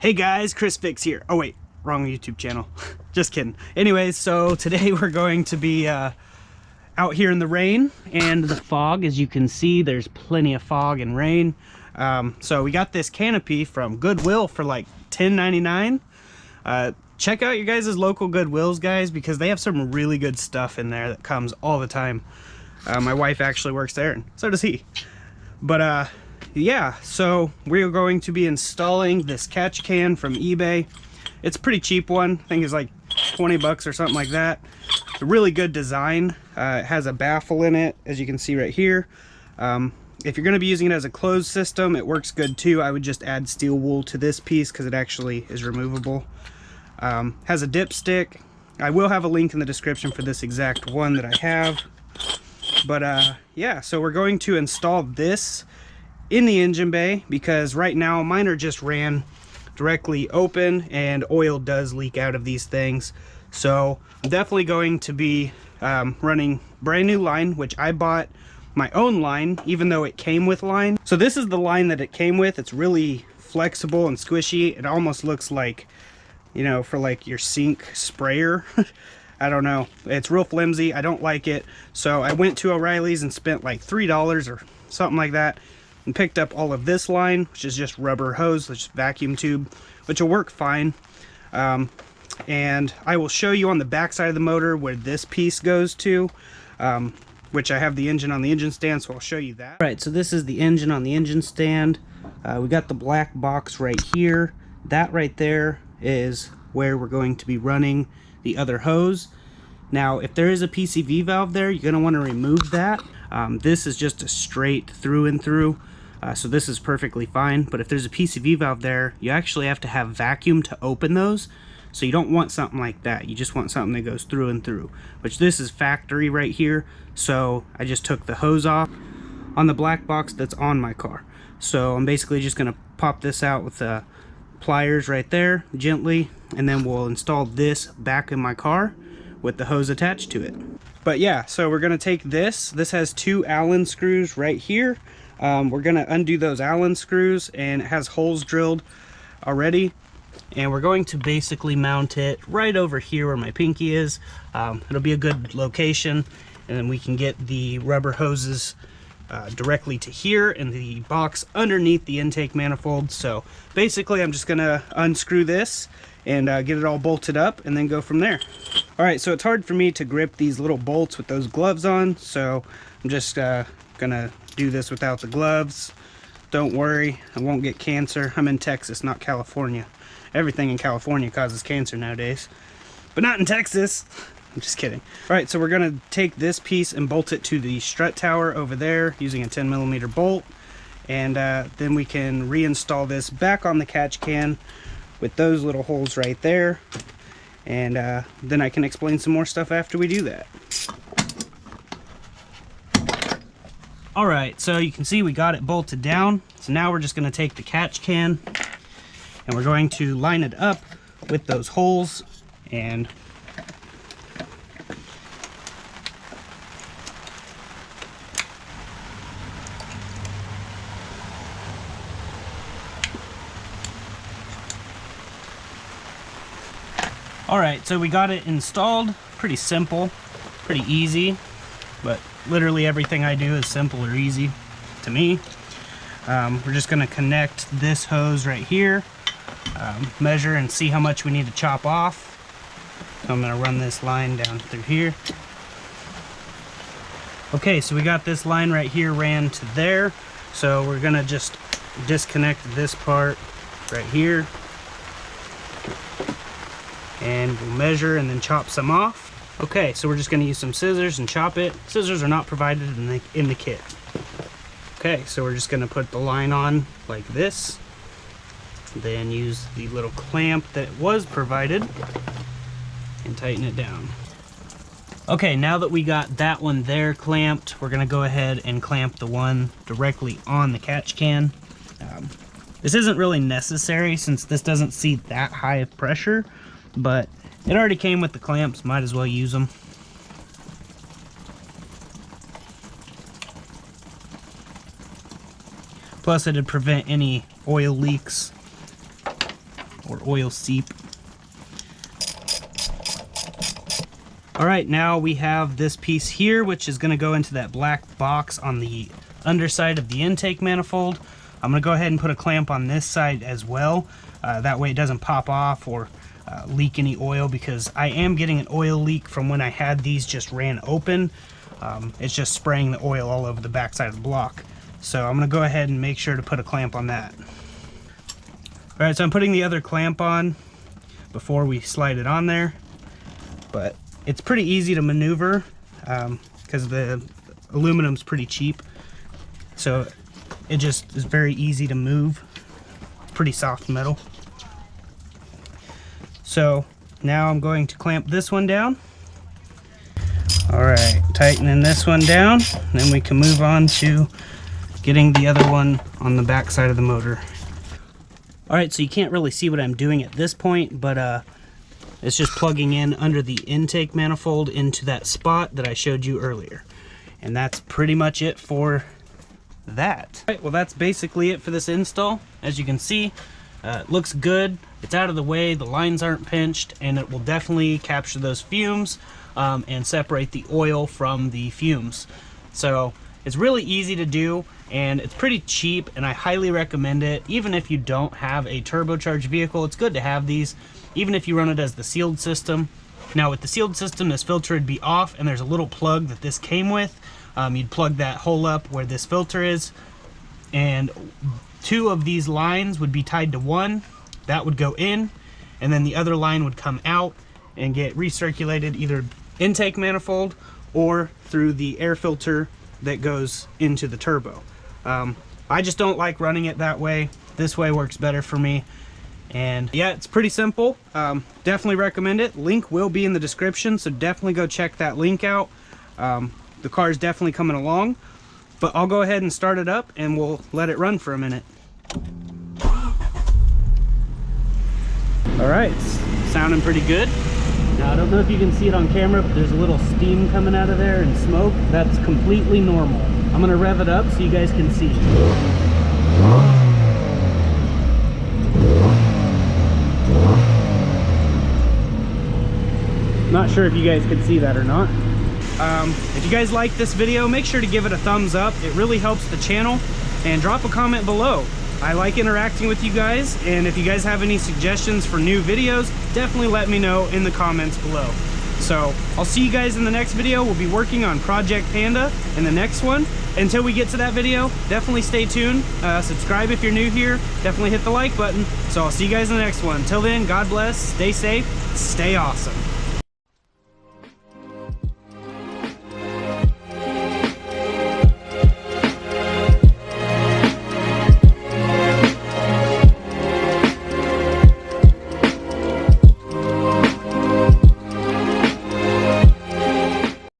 Hey guys, chrisfix here. Oh wait, wrong YouTube channel. Just kidding. Anyways, so today we're going to be out here in the rain and the fog. As you can see, there's plenty of fog and rain. So we got this canopy from Goodwill for like $10.99. Check out your guys' local Goodwills, guys, because they have some really good stuff in there that comes all the time. My wife actually works there, and so does he. But yeah, so we're going to be installing this catch can from eBay. It's a pretty cheap one. I think it's like 20 bucks or something like that. It's a really good design. It has a baffle in it, as you can see right here. If you're going to be using it as a closed system, it works good too. I would just add steel wool to this piece because it actually is removable. Has a dipstick. I will have a link in the description for this exact one that I have. But yeah, so we're going to install this in the engine bay because right now mine are just ran directly open and oil does leak out of these things. So I'm definitely going to be running brand new line, which I bought my own line even though it came with line. So this is the line that it came with. It's really flexible and squishy. It almost looks like, you know, for like your sink sprayer. I don't know, it's real flimsy. I don't like it. So I went to O'Reilly's and spent like $3 or something like that and picked up all of this line, which is just rubber hose, just vacuum tube, which will work fine. And I will show you on the back side of the motor where this piece goes to, which I have the engine on the engine stand, so I'll show you that. All right, so this is the engine on the engine stand. We got the black box right here. That right there is where we're going to be running the other hose. Now, if there is a PCV valve there, you're going to want to remove that. This is just a straight through and through, so this is perfectly fine. But if there's a PCV valve there, you actually have to have vacuum to open those. So you don't want something like that. You just want something that goes through and through, which this is factory right here. So I just took the hose off on the black box that's on my car. So I'm basically just going to pop this out with the pliers right there gently, and then we'll install this back in my car with the hose attached to it. But yeah, so we're gonna take this has 2 Allen screws right here. We're gonna undo those Allen screws, and it has holes drilled already, and we're going to basically mount it right over here where my pinky is. It'll be a good location, and then we can get the rubber hoses directly to here in the box underneath the intake manifold. So basically I'm just gonna unscrew this and get it all bolted up and then go from there. All right, so it's hard for me to grip these little bolts with those gloves on, so I'm just gonna do this without the gloves. Don't worry, I won't get cancer. I'm in Texas, not California. Everything in California causes cancer nowadays, but not in Texas. I'm just kidding. All right, so we're gonna take this piece and bolt it to the strut tower over there using a 10mm bolt, and then we can reinstall this back on the catch can with those little holes right there, and then I can explain some more stuff after we do that. All right, so you can see we got it bolted down. So now we're just gonna take the catch can and we're going to line it up with those holes, and all right, so we got it installed. Pretty simple, pretty easy, but literally everything I do is simple or easy to me. We're just gonna connect this hose right here, measure and see how much we need to chop off. So I'm gonna run this line down through here. Okay, so we got this line right here ran to there. So we're gonna just disconnect this part right here, and we'll measure and then chop some off. Okay, so we're just gonna use some scissors and chop it. Scissors are not provided in the kit. Okay, so we're just gonna put the line on like this, then use the little clamp that was provided and tighten it down. Okay, now that we got that one there clamped, we're gonna go ahead and clamp the one directly on the catch can. This isn't really necessary since this doesn't see that high of pressure, but it already came with the clamps, might as well use them. Plus it'd prevent any oil leaks oil seep. All right, now we have this piece here, which is going to go into that black box on the underside of the intake manifold. I'm going to go ahead and put a clamp on this side as well. That way it doesn't pop off or leak any oil, because I am getting an oil leak from when I had these just ran open. It's just spraying the oil all over the backside of the block. So I'm going to go ahead and make sure to put a clamp on that. All right, so I'm putting the other clamp on before we slide it on there. But it's pretty easy to maneuver because the aluminum's pretty cheap. So it just is very easy to move. It's pretty soft metal. So now I'm going to clamp this one down. All right, tightening this one down, then we can move on to getting the other one on the back side of the motor. All right, so you can't really see what I'm doing at this point, but it's just plugging in under the intake manifold into that spot that I showed you earlier. And that's pretty much it for that. All right, well, that's basically it for this install. As you can see, it looks good. It's out of the way, the lines aren't pinched, and it will definitely capture those fumes and separate the oil from the fumes. So it's really easy to do, and it's pretty cheap, and I highly recommend it. Even if you don't have a turbocharged vehicle, it's good to have these, even if you run it as the sealed system. Now with the sealed system, this filter would be off, and there's a little plug that this came with. You'd plug that hole up where this filter is, and 2 of these lines would be tied to one. That would go in, and then the other line would come out and get recirculated either intake manifold or through the air filter that goes into the turbo. I just don't like running it that way. This way works better for me. And yeah, it's pretty simple. Definitely recommend it. Link will be in the description, so definitely go check that link out. The car is definitely coming along, but I'll go ahead and start it up and we'll let it run for a minute. All right, it's sounding pretty good. Now, I don't know if you can see it on camera, but there's a little steam coming out of there and smoke. That's completely normal. I'm gonna rev it up so you guys can see. Not sure if you guys can see that or not. If you guys like this video, make sure to give it a thumbs up. It really helps the channel, and drop a comment below. I like interacting with you guys, and if you guys have any suggestions for new videos, definitely let me know in the comments below. So I'll see you guys in the next video. We'll be working on Project Panda in the next one. Until we get to that video, definitely stay tuned. Subscribe if you're new here. Definitely hit the like button. So I'll see you guys in the next one. Until then, God bless, stay safe, stay awesome.